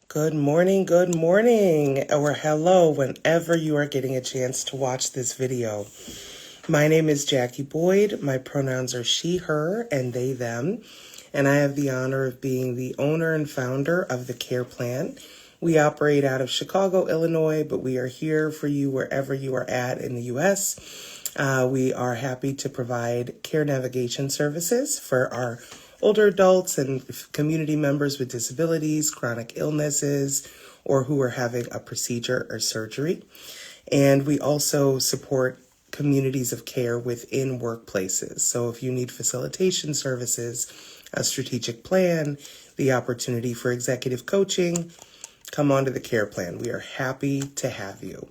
Good morning, or hello whenever you are getting a chance to watch this video. My name is Jackie Boyd. My pronouns are she, her, and they, them. And I have the honor of being the owner and founder of the Care Plan. We operate out of Chicago, Illinois, but we are here for you wherever you are at in the U.S. We are happy to provide care navigation services for our older adults and community members with disabilities, chronic illnesses, or who are having a procedure or surgery. And we also support communities of care within workplaces. So if you need facilitation services, a strategic plan, the opportunity for executive coaching, come on to the Care Plan. We are happy to have you.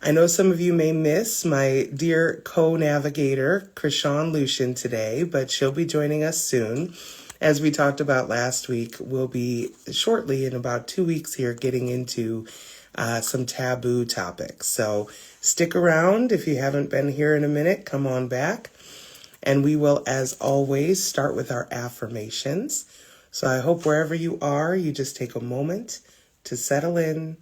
I know some of you may miss my dear co-navigator, Krishan Lucian, today, but she'll be joining us soon. As we talked about last week, we'll be shortly, in about 2 weeks here, getting into some taboo topics. So stick around. If you haven't been here in a minute, come on back. And we will, as always, start with our affirmations. So I hope wherever you are, you just take a moment to settle in,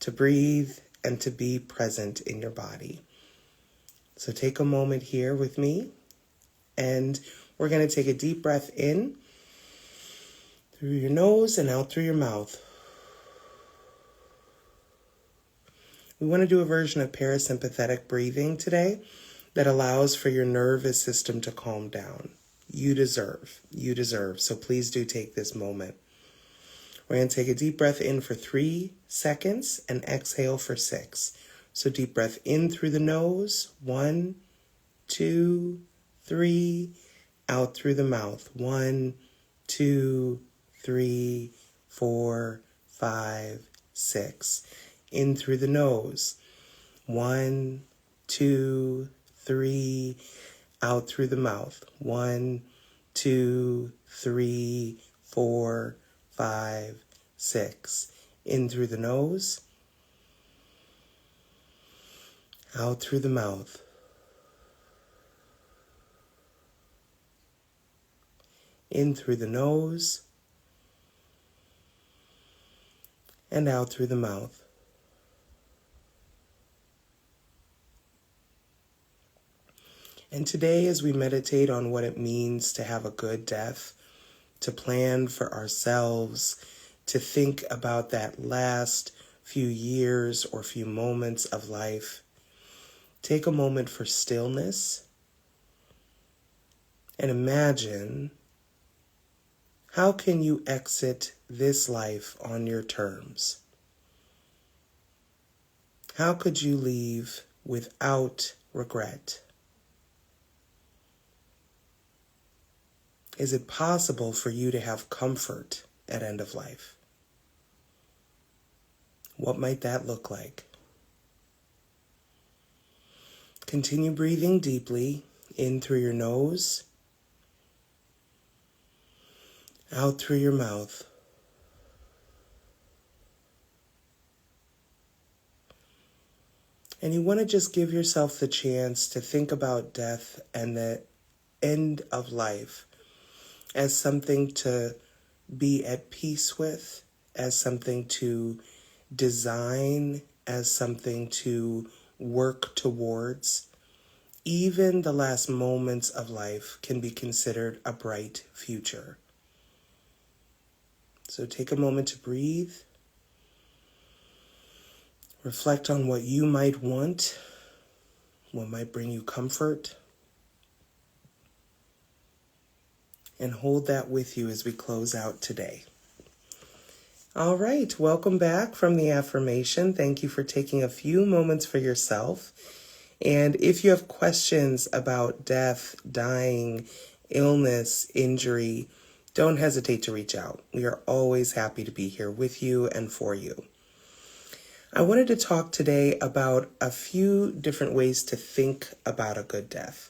to breathe, and to be present in your body. So take a moment here with me, and we're going to take a deep breath in through your nose and out through your mouth. We want to do a version of parasympathetic breathing today that allows for your nervous system to calm down. You deserve. So please do take this moment. We're going to take a deep breath in for 3 seconds and exhale for 6. So deep breath in through the nose. 1, 2, 3. Out through the mouth. 1, 2, 3, 4, 5, 6. In through the nose. 1, 2, 3. Out through the mouth. 1, 2, 3, 4, 5, 6. In through the nose. Out through the mouth. In through the nose. And out through the mouth. And today, as we meditate on what it means to have a good death, to plan for ourselves, to think about that last few years or few moments of life, take a moment for stillness and imagine, how can you exit this life on your terms? How could you leave without regret? Is it possible for you to have comfort at end of life? What might that look like? Continue breathing deeply in through your nose, out through your mouth. And you want to just give yourself the chance to think about death and the end of life as something to be at peace with, as something to design, as something to work towards. Even the last moments of life can be considered a bright future. So take a moment to breathe. Reflect on what you might want, what might bring you comfort. And hold that with you as we close out today. All right, welcome back from the affirmation. Thank you for taking a few moments for yourself. And if you have questions about death, dying, illness, injury, don't hesitate to reach out. We are always happy to be here with you and for you. I wanted to talk today about a few different ways to think about a good death.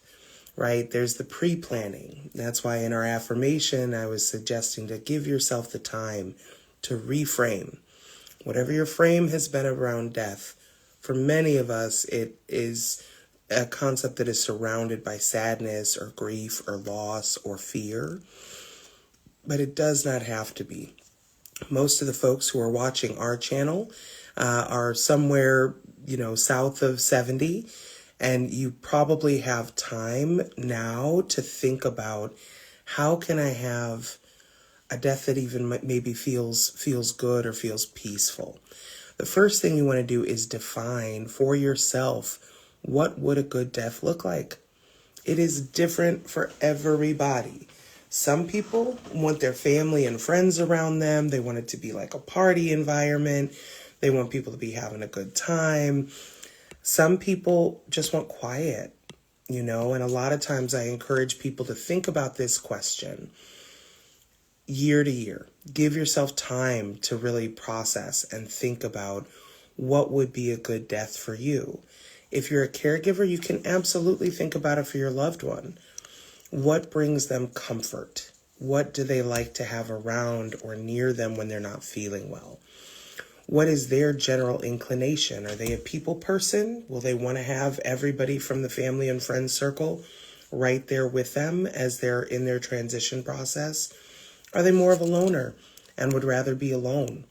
Right? There's the pre-planning. That's why in our affirmation, I was suggesting to give yourself the time to reframe. Whatever your frame has been around death, for many of us, it is a concept that is surrounded by sadness or grief or loss or fear. But it does not have to be. Most of the folks who are watching our channel are somewhere, south of 70. And you probably have time now to think about, how can I have a death that even maybe feels good or feels peaceful? The first thing you want to do is define for yourself, what would a good death look like? It is different for everybody. Some people want their family and friends around them. They want it to be like a party environment. They want people to be having a good time. Some people just want quiet, and a lot of times I encourage people to think about this question year to year. Give yourself time to really process and think about what would be a good death for you. If you're a caregiver, you can absolutely think about it for your loved one. What brings them comfort? What do they like to have around or near them when they're not feeling well? What is their general inclination? Are they a people person? Will they want to have everybody from the family and friends circle right there with them as they're in their transition process? Are they more of a loner and would rather be alone?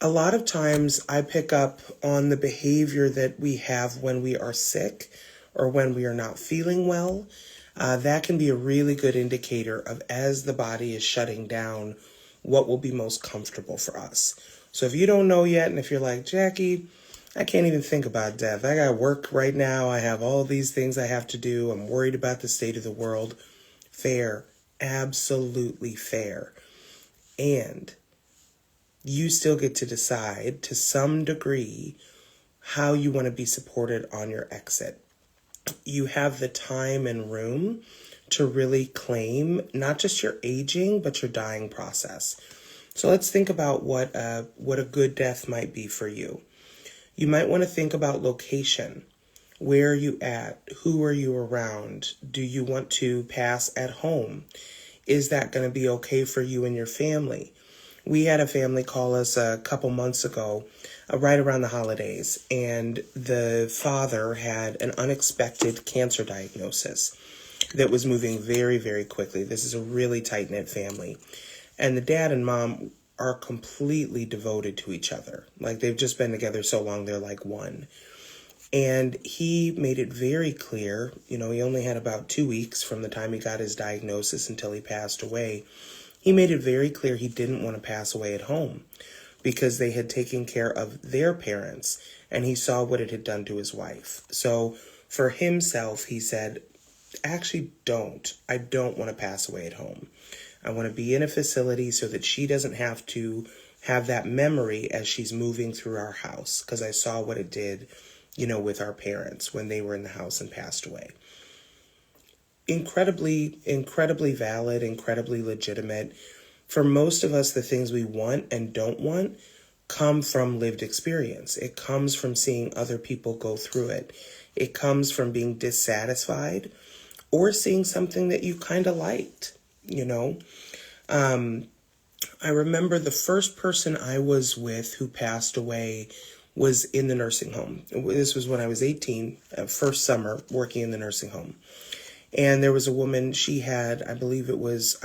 A lot of times I pick up on the behavior that we have when we are sick or when we are not feeling well. That can be a really good indicator of, as the body is shutting down, what will be most comfortable for us. So if you don't know yet, and if you're like, Jackie, I can't even think about death. I got work right now. I have all these things I have to do. I'm worried about the state of the world. Fair. Absolutely fair. And you still get to decide to some degree how you want to be supported on your exit. You have the time and room to really claim not just your aging, but your dying process. So let's think about what a good death might be for you. You might want to think about location. Where are you at? Who are you around? Do you want to pass at home? Is that going to be okay for you and your family? We had a family call us a couple months ago, right around the holidays, and the father had an unexpected cancer diagnosis that was moving very, very quickly. This is a really tight-knit family. And the dad and mom are completely devoted to each other. Like, they've just been together so long, they're like one. And he made it very clear, he only had about 2 weeks from the time he got his diagnosis until he passed away. He made it very clear he didn't want to pass away at home because they had taken care of their parents, and he saw what it had done to his wife. So for himself, he said, actually I don't want to pass away at home. I want to be in a facility so that she doesn't have to have that memory as she's moving through our house, because I saw what it did, with our parents when they were in the house and passed away. Incredibly, incredibly valid, incredibly legitimate. For most of us, the things we want and don't want come from lived experience. It comes from seeing other people go through it. It comes from being dissatisfied or seeing something that you kind of liked. I remember the first person I was with who passed away was in the nursing home. This was when I was 18, first summer working in the nursing home. And there was a woman, she had, I believe it was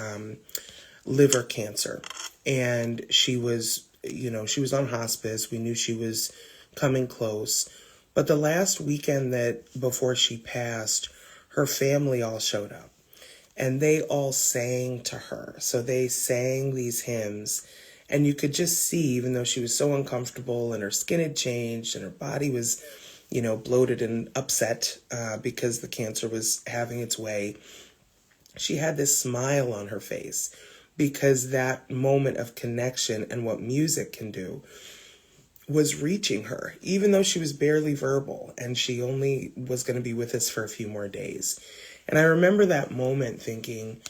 liver cancer. And she was, she was on hospice. We knew she was coming close. But the last weekend before she passed, her family all showed up. And they all sang to her. So they sang these hymns. And you could just see, even though she was so uncomfortable and her skin had changed and her body was, bloated and upset because the cancer was having its way, she had this smile on her face because that moment of connection and what music can do was reaching her, even though she was barely verbal and she only was going to be with us for a few more days. And I remember that moment thinking,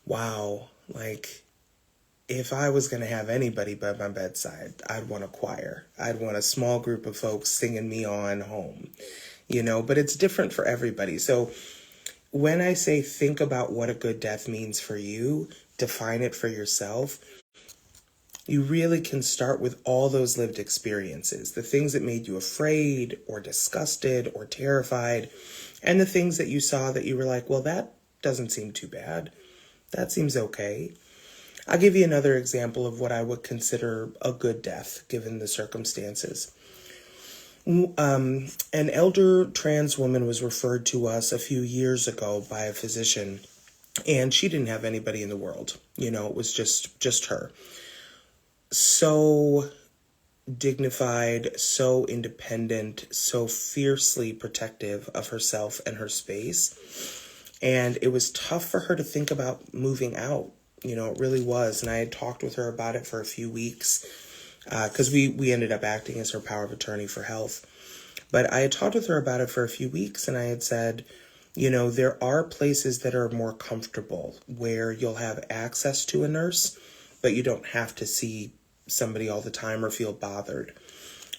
wow, if I was going to have anybody by my bedside, I'd want a choir. I'd want a small group of folks singing me on home, but it's different for everybody. So when I say think about what a good death means for you, define it for yourself, you really can start with all those lived experiences, the things that made you afraid or disgusted or terrified, and the things that you saw that you were like, well, that doesn't seem too bad. That seems okay. I'll give you another example of what I would consider a good death, given the circumstances. An elder trans woman was referred to us a few years ago by a physician, and she didn't have anybody in the world. It was just her. So dignified, so independent, so fiercely protective of herself and her space. And it was tough for her to think about moving out. It really was. And I had talked with her about it for a few weeks because we ended up acting as her power of attorney for health. But I had talked with her about it for a few weeks, and I had said, there are places that are more comfortable where you'll have access to a nurse, but you don't have to see somebody all the time or feel bothered.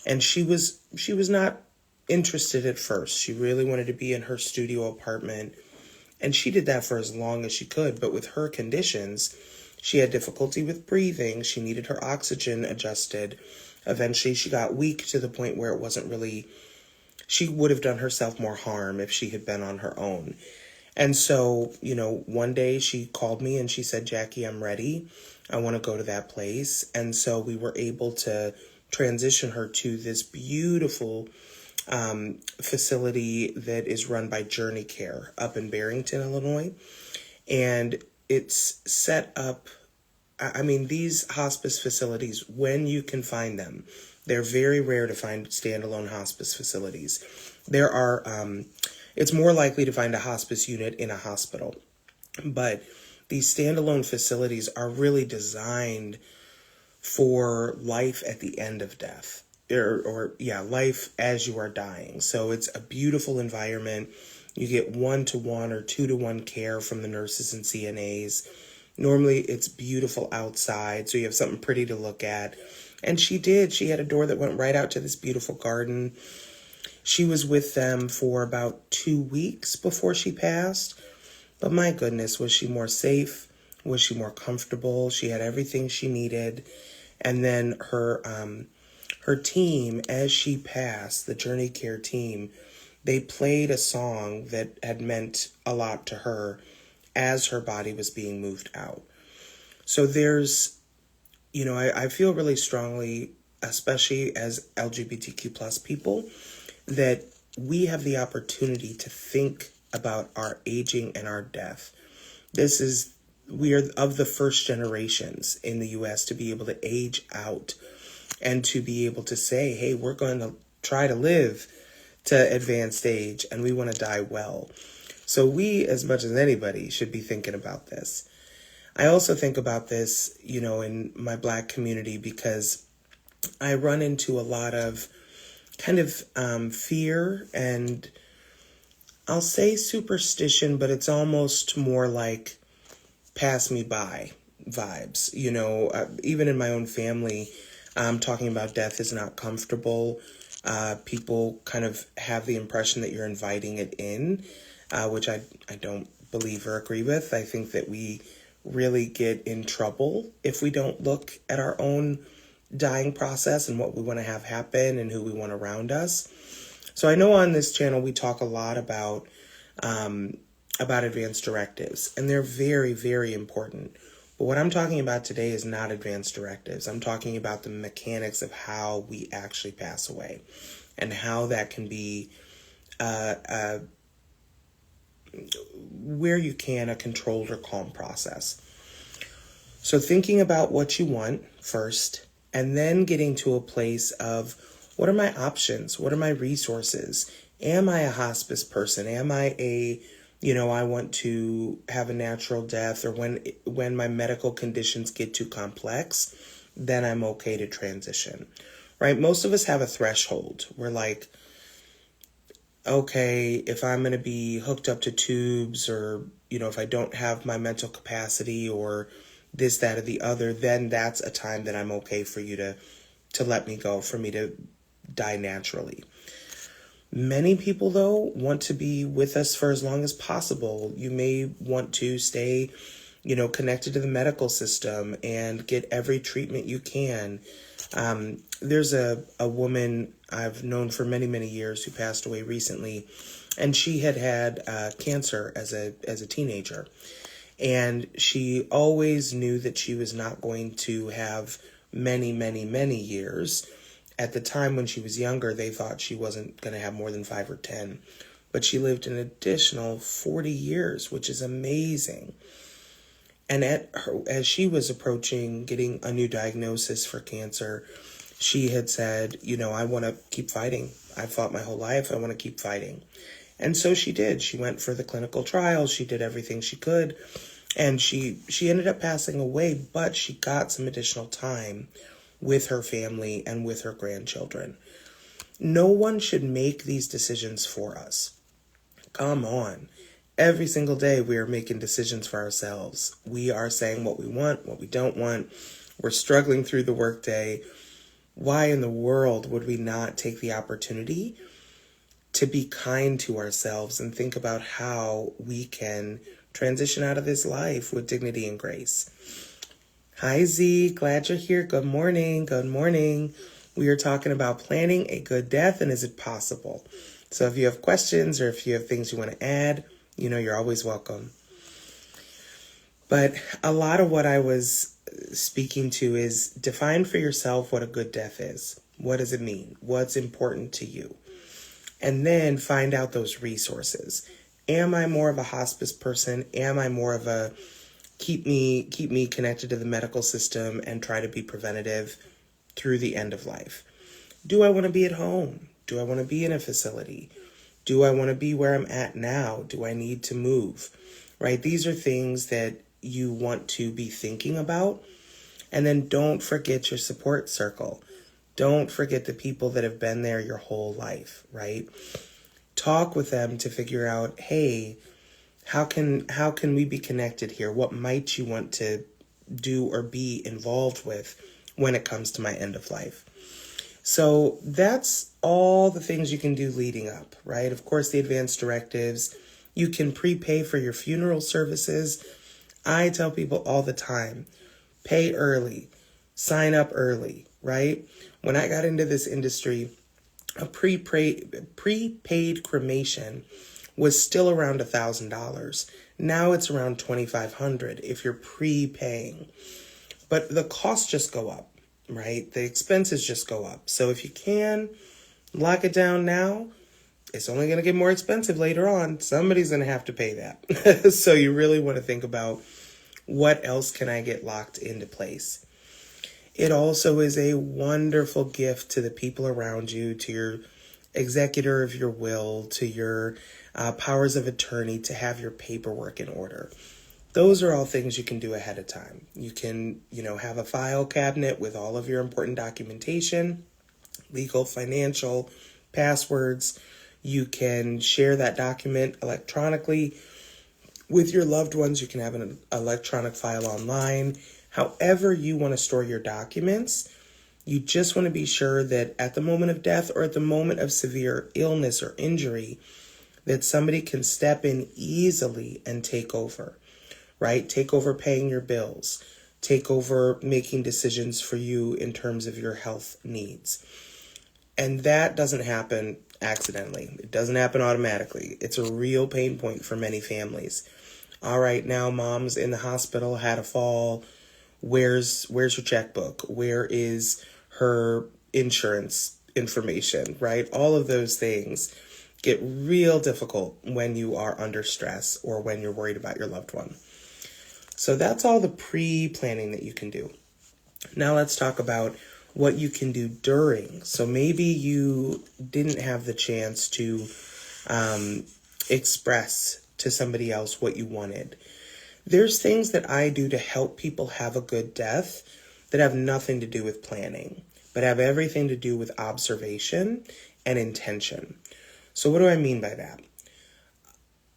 And she was not interested at first. She really wanted to be in her studio apartment, and she did that for as long as she could. But with her conditions, she had difficulty with breathing. She needed her oxygen adjusted. Eventually, she got weak to the point where it wasn't really, she would have done herself more harm if she had been on her own. And so, one day she called me and she said, Jackie, I'm ready. I want to go to that place. And so we were able to transition her to this beautiful facility that is run by Journey Care up in Barrington, Illinois. And it's set up, these hospice facilities, when you can find them, they're very rare to find standalone hospice facilities. There are, it's more likely to find a hospice unit in a hospital. But these standalone facilities are really designed for life at the end of death, life as you are dying. So it's a beautiful environment. You get 1-to-1 or 2-to-1 care from the nurses and CNAs. Normally it's beautiful outside, so you have something pretty to look at. And she had a door that went right out to this beautiful garden. She was with them for about 2 weeks before she passed. But my goodness, was she more safe? Was she more comfortable? She had everything she needed. And then her team, as she passed, the Journey Care team, they played a song that had meant a lot to her as her body was being moved out. So there's, I feel really strongly, especially as LGBTQ plus people, that we have the opportunity to think about our aging and our death. We are of the first generations in the U.S. to be able to age out and to be able to say, hey, we're going to try to live to advanced age and we want to die well. So we, as much as anybody, should be thinking about this. I also think about this, in my Black community, because I run into a lot of kind of fear and I'll say superstition, but it's almost more like pass me by vibes. Even in my own family, talking about death is not comfortable. People kind of have the impression that you're inviting it in, which I don't believe or agree with. I think that we really get in trouble if we don't look at our own dying process and what we want to have happen and who we want around us. So I know on this channel we talk a lot about advanced directives, and they're very, very important. But what I'm talking about today is not advanced directives. I'm talking about the mechanics of how we actually pass away and how that can be, where you can, a controlled or calm process. So thinking about what you want first, and then getting to a place of, what are my options? What are my resources? Am I a hospice person? Am I I want to have a natural death, or when my medical conditions get too complex, then I'm okay to transition, right? Most of us have a threshold. We're like, okay, if I'm going to be hooked up to tubes, or, if I don't have my mental capacity or this, that, or the other, then that's a time that I'm okay for you to let me go, for me to die naturally. Many people, though, want to be with us for as long as possible. You may want to stay, connected to the medical system and get every treatment you can. There's a woman I've known for many, many years who passed away recently, and she had cancer as a teenager. And she always knew that she was not going to have many, many, many years. At the time when she was younger, they thought she wasn't going to have more than 5 or 10. But she lived an additional 40 years, which is amazing. And as she was approaching getting a new diagnosis for cancer, she had said, I want to keep fighting. I've fought my whole life. I want to keep fighting. And so she did. She went for the clinical trials. She did everything she could. And she ended up passing away, but she got some additional time with her family and with her grandchildren. No one should make these decisions for us. Come on. Every single day we are making decisions for ourselves. We are saying what we want, what we don't want. We're struggling through the workday. Why in the world would we not take the opportunity to be kind to ourselves and think about how we can transition out of this life with dignity and grace? Hi, Z. Glad you're here. Good morning. Good morning. We are talking about planning a good death, and is it possible? So if you have questions or if you have things you want to add, you're always welcome. But a lot of what I was speaking to is define for yourself what a good death is. What does it mean? What's important to you? And then find out those resources. Am I more of a hospice person? Am I more of a keep me connected to the medical system and try to be preventative through the end of life? Do I want to be at home? Do I want to be in a facility? Do I want to be where I'm at now? Do I need to move? Right? These are things that you want to be thinking about. And then don't forget your support circle. Don't forget the people that have been there your whole life, right? Talk with them to figure out, hey, how can we be connected here? What might you want to do or be involved with when it comes to my end of life? So that's all the things you can do leading up, right? Of course, the advance directives. You can prepay for your funeral services. I tell people all the time, pay early, sign up early, right? When I got into this industry, a prepaid cremation was still around $1,000. Now it's around $2,500 if you're prepaying. But the costs just go up, right? The expenses just go up. So if you can lock it down now, it's only going to get more expensive later on. Somebody's going to have to pay that. So you really want to think about what else can I get locked into place. It also is a wonderful gift to the people around you, to your executor of your will, to your powers of attorney, to have your paperwork in order. Those are all things you can do ahead of time. You can, have a file cabinet with all of your important documentation, legal, financial, passwords. You can share that document electronically with your loved ones. You can have an electronic file online. However you want to store your documents, you just want to be sure that at the moment of death or at the moment of severe illness or injury, that somebody can step in easily and take over, right? Take over paying your bills, take over making decisions for you in terms of your health needs. And that doesn't happen accidentally. It doesn't happen automatically. It's a real pain point for many families. All right, now mom's in the hospital, had a fall. Where's her checkbook? Where is her insurance information, right? All of those things get real difficult when you are under stress or when you're worried about your loved one. So that's all the pre-planning that you can do. Now let's talk about what you can do during. So maybe you didn't have the chance to express to somebody else what you wanted. There's things that I do to help people have a good death that have nothing to do with planning, but have everything to do with observation and intention. So what do I mean by that?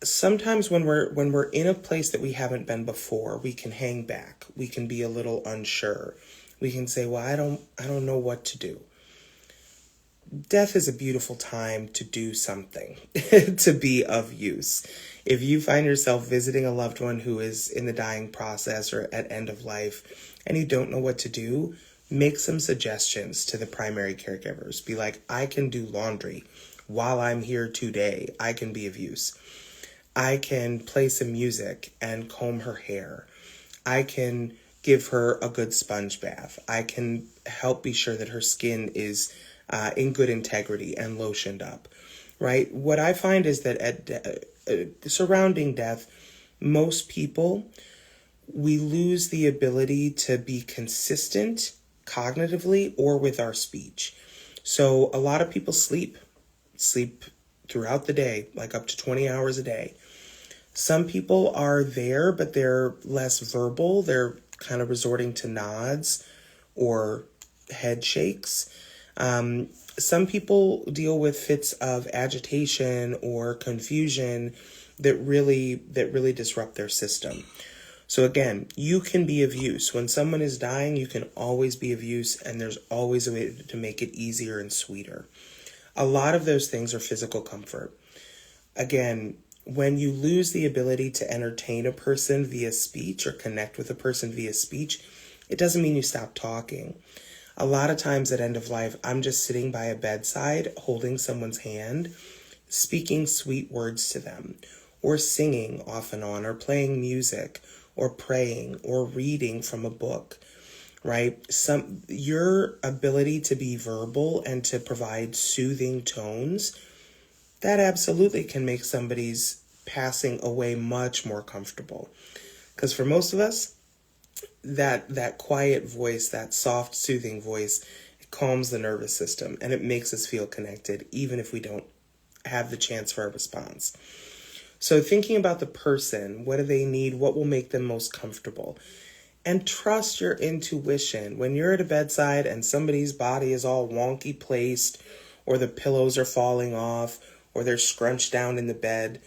Sometimes when we're in a place that we haven't been before, we can hang back. We can be a little unsure. We can say, well, I don't know what to do. Death is a beautiful time to do something, to be of use. If you find yourself visiting a loved one who is in the dying process or at end of life and you don't know what to do, make some suggestions to the primary caregivers. Be like, I can do laundry while I'm here today. I can be of use. I can play some music and comb her hair. I can give her a good sponge bath. I can help be sure that her skin is in good integrity and lotioned up, right? What I find is that surrounding death, most people, we lose the ability to be consistent cognitively or with our speech. So a lot of people sleep throughout the day, like up to 20 hours a day. Some people are there, but they're less verbal. They're kind of resorting to nods or head shakes. Some people deal with fits of agitation or confusion that really disrupt their system. So again, you can be of use. When someone is dying, you can always be of use, and there's always a way to make it easier and sweeter. A lot of those things are physical comfort. Again, when you lose the ability to entertain a person via speech or connect with a person via speech, it doesn't mean you stop talking. A lot of times at end of life, I'm just sitting by a bedside, holding someone's hand, speaking sweet words to them, or singing off and on, or playing music, or praying, or reading from a book, right? Your ability to be verbal and to provide soothing tones, that absolutely can make somebody's passing away much more comfortable. Because for most of us, that quiet voice, that soft, soothing voice, it calms the nervous system and it makes us feel connected, even if we don't have the chance for a response. So thinking about the person, what do they need? What will make them most comfortable? And trust your intuition. When you're at a bedside and somebody's body is all wonky placed, or the pillows are falling off, or they're scrunched down in the bed,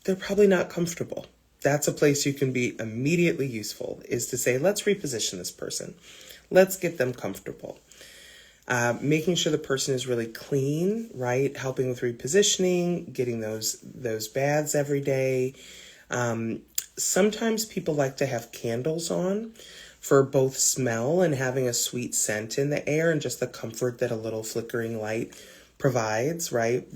they're probably not comfortable. That's a place you can be immediately useful, is to say, let's reposition this person. Let's get them comfortable. Making sure the person is really clean, right? Helping with repositioning, getting those baths every day. Sometimes people like to have candles on for both smell and having a sweet scent in the air and just the comfort that a little flickering light provides, right?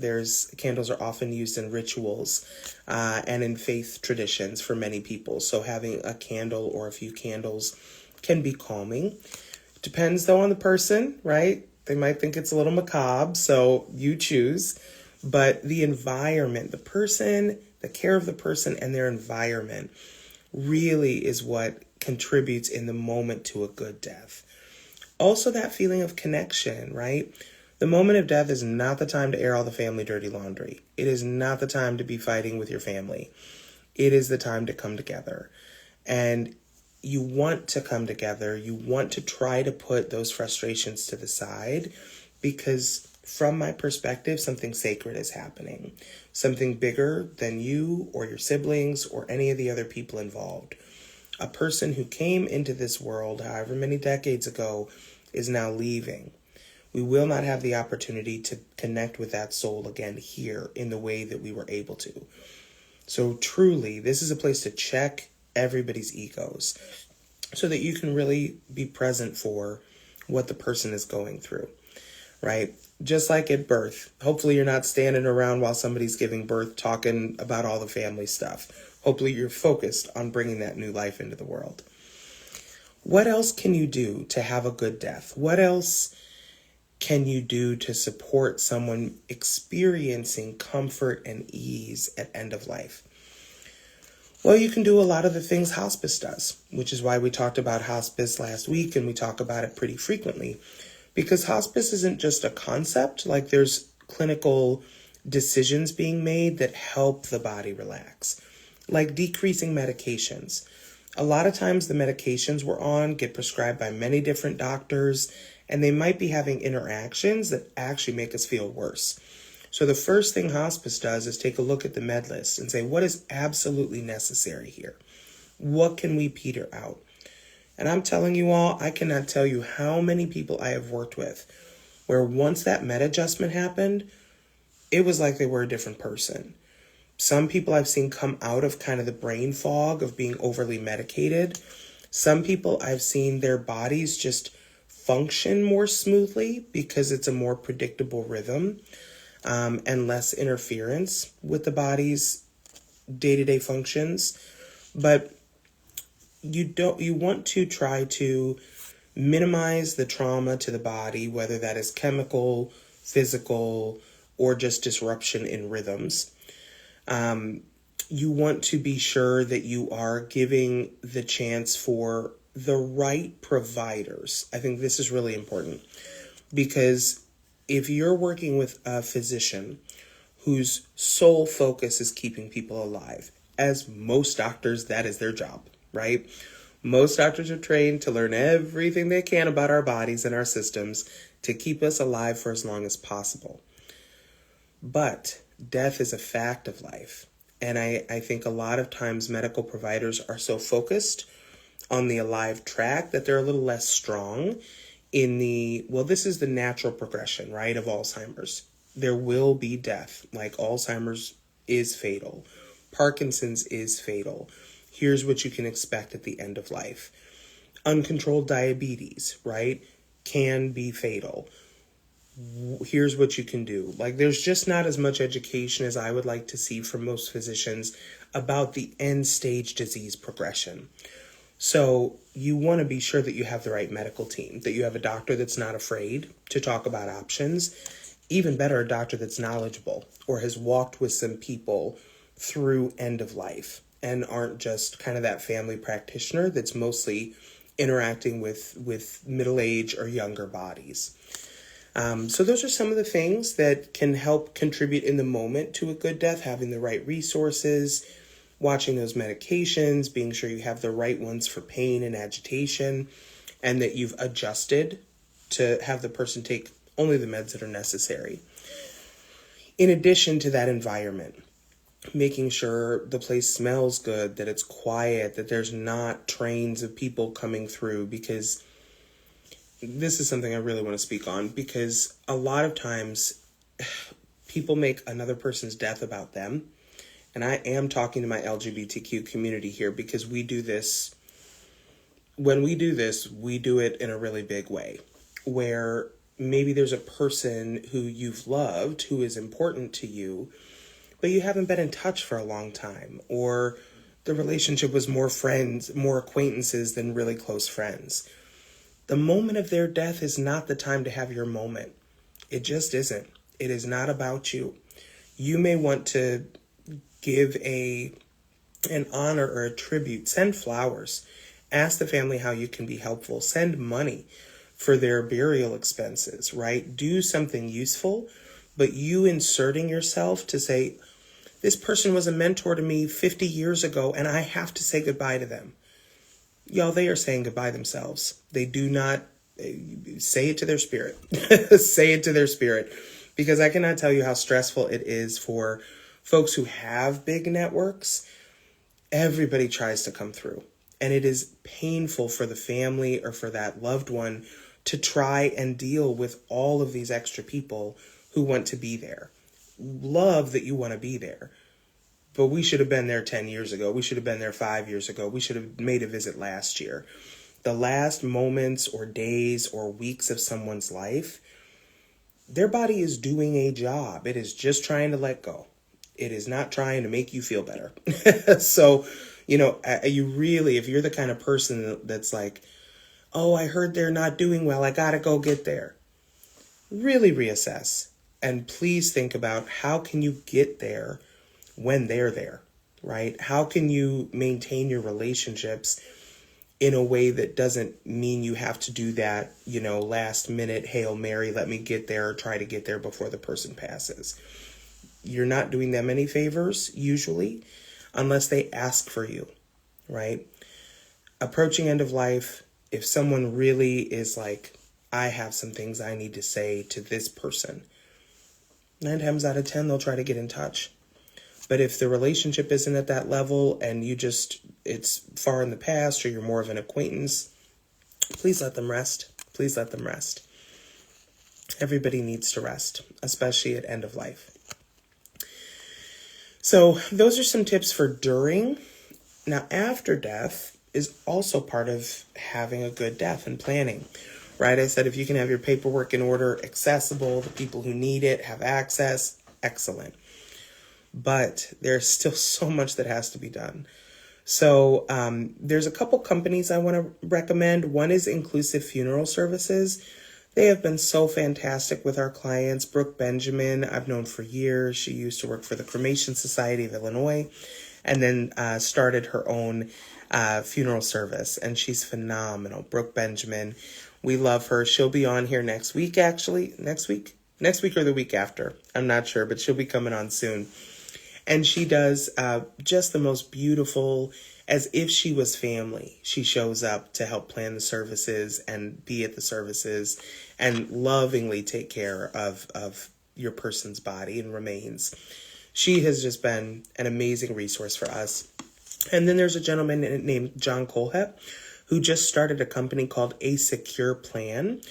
Candles are often used in rituals and in faith traditions for many people. So having a candle or a few candles can be calming. Depends though on the person, right? They might think it's a little macabre, so you choose. But the environment, the person, the care of the person and their environment really is what contributes in the moment to a good death. Also that feeling of connection, right? The moment of death is not the time to air all the family dirty laundry. It is not the time to be fighting with your family. It is the time to come together. And you want to come together. You want to try to put those frustrations to the side because from my perspective, something sacred is happening. Something bigger than you or your siblings or any of the other people involved. A person who came into this world however many decades ago is now leaving. We will not have the opportunity to connect with that soul again here in the way that we were able to. So truly, this is a place to check everybody's egos so that you can really be present for what the person is going through, right? Just like at birth, hopefully you're not standing around while somebody's giving birth talking about all the family stuff. Hopefully you're focused on bringing that new life into the world. What else can you do to have a good death? What else can you do to support someone experiencing comfort and ease at end of life? Well, you can do a lot of the things hospice does, which is why we talked about hospice last week and we talk about it pretty frequently. Because hospice isn't just a concept, like there's clinical decisions being made that help the body relax, like decreasing medications. A lot of times the medications we're on get prescribed by many different doctors, and they might be having interactions that actually make us feel worse. So the first thing hospice does is take a look at the med list and say, what is absolutely necessary here? What can we peter out? And I'm telling you all, I cannot tell you how many people I have worked with where once that med adjustment happened, it was like they were a different person. Some people I've seen come out of kind of the brain fog of being overly medicated. Some people I've seen their bodies just function more smoothly because it's a more predictable rhythm and less interference with the body's day-to-day functions, but you want to try to minimize the trauma to the body, whether that is chemical, physical, or just disruption in rhythms. You want to be sure that you are giving the chance for the right providers. I think this is really important, because if you're working with a physician whose sole focus is keeping people alive, as most doctors, that is their job, right? Most doctors are trained to learn everything they can about our bodies and our systems to keep us alive for as long as possible. But death is a fact of life. And I think a lot of times medical providers are so focused on the alive track that they're a little less strong in this is the natural progression, right, of Alzheimer's. There will be death. Like Alzheimer's is fatal. Parkinson's is fatal. Here's what you can expect at the end of life. Uncontrolled diabetes, right, can be fatal. Here's what you can do. Like, there's just not as much education as I would like to see from most physicians about the end stage disease progression. So you want to be sure that you have the right medical team, that you have a doctor that's not afraid to talk about options. Even better, a doctor that's knowledgeable or has walked with some people through end of life and aren't just kind of that family practitioner that's mostly interacting with middle-age or younger bodies. So those are some of the things that can help contribute in the moment to a good death: having the right resources, watching those medications, being sure you have the right ones for pain and agitation, and that you've adjusted to have the person take only the meds that are necessary. In addition to that, environment, making sure the place smells good, that it's quiet, that there's not trains of people coming through, because this is something I really want to speak on, because a lot of times people make another person's death about them. And I am talking to my LGBTQ community here, because we do this. When we do this, we do it in a really big way, where maybe there's a person who you've loved, who is important to you, but you haven't been in touch for a long time, or the relationship was more friends, more acquaintances than really close friends. The moment of their death is not the time to have your moment. It just isn't. It is not about you. You may want to give an honor or a tribute. Send flowers. Ask the family how you can be helpful. Send money for their burial expenses, right? Do something useful, but you inserting yourself to say, this person was a mentor to me 50 years ago, and I have to say goodbye to them. Y'all, they are saying goodbye themselves. They do not say it to their spirit. Say it to their spirit. Because I cannot tell you how stressful it is for folks who have big networks. Everybody tries to come through. And it is painful for the family or for that loved one to try and deal with all of these extra people who want to be there. Love that you want to be there. But we should have been there 10 years ago. We should have been there 5 years ago. We should have made a visit last year. The last moments or days or weeks of someone's life, their body is doing a job. It is just trying to let go. It is not trying to make you feel better. So, you really, if you're the kind of person that's like, oh, I heard they're not doing well, I got to go get there. Really reassess. And please think about, how can you get there when they're there, right? How can you maintain your relationships in a way that doesn't mean you have to do that, last minute Hail Mary, let me get there, or try to get there before the person passes. You're not doing them any favors, usually, unless they ask for you, right? Approaching end of life, if someone really is like, I have some things I need to say to this person, 9 times out of 10, they'll try to get in touch. But if the relationship isn't at that level and it's far in the past, or you're more of an acquaintance, please let them rest. Please let them rest. Everybody needs to rest, especially at end of life. So those are some tips for during. Now, after death is also part of having a good death and planning, right? I said, if you can have your paperwork in order, accessible, the people who need it have access, excellent. but there's still so much that has to be done. So there's a couple companies I want to recommend. One is Inclusive Funeral Services. They have been so fantastic with our clients. Brooke Benjamin, I've known for years. She used to work for the Cremation Society of Illinois and then started her own funeral service. And she's phenomenal. Brooke Benjamin, we love her. She'll be on here next week, actually. Next week or the week after. I'm not sure, but she'll be coming on soon. And she does just the most beautiful, as if she was family. She shows up to help plan the services and be at the services and lovingly take care of your person's body and remains. She has just been an amazing resource for us. And then there's a gentleman named John Colhep who just started a company called A Secure Plan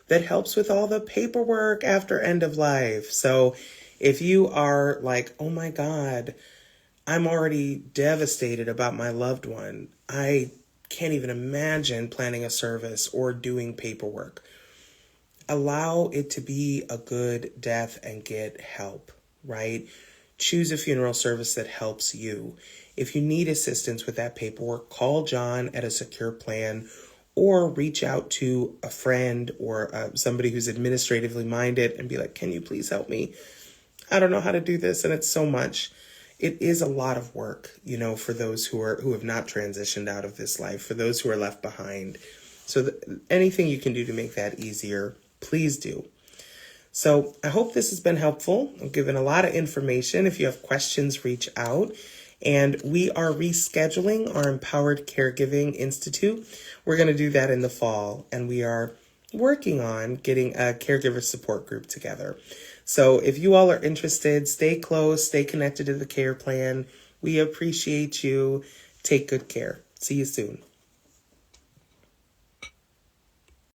that helps with all the paperwork after end of life. So if you are like, oh my God, I'm already devastated about my loved one. I can't even imagine planning a service or doing paperwork. Allow it to be a good death and get help, right? Choose a funeral service that helps you. If you need assistance with that paperwork, call John at A Secure Plan or reach out to a friend or somebody who's administratively minded and be like, can you please help me? I don't know how to do this, and it's so much. It is a lot of work, for those who have not transitioned out of this life, for those who are left behind. So anything you can do to make that easier, please do. So I hope this has been helpful. I've given a lot of information. If you have questions, reach out. And we are rescheduling our Empowered Caregiving Institute. We're going to do that in the fall, and we are working on getting a caregiver support group together. So if you all are interested, stay close, stay connected to the care plan. We appreciate you. Take good care. See you soon.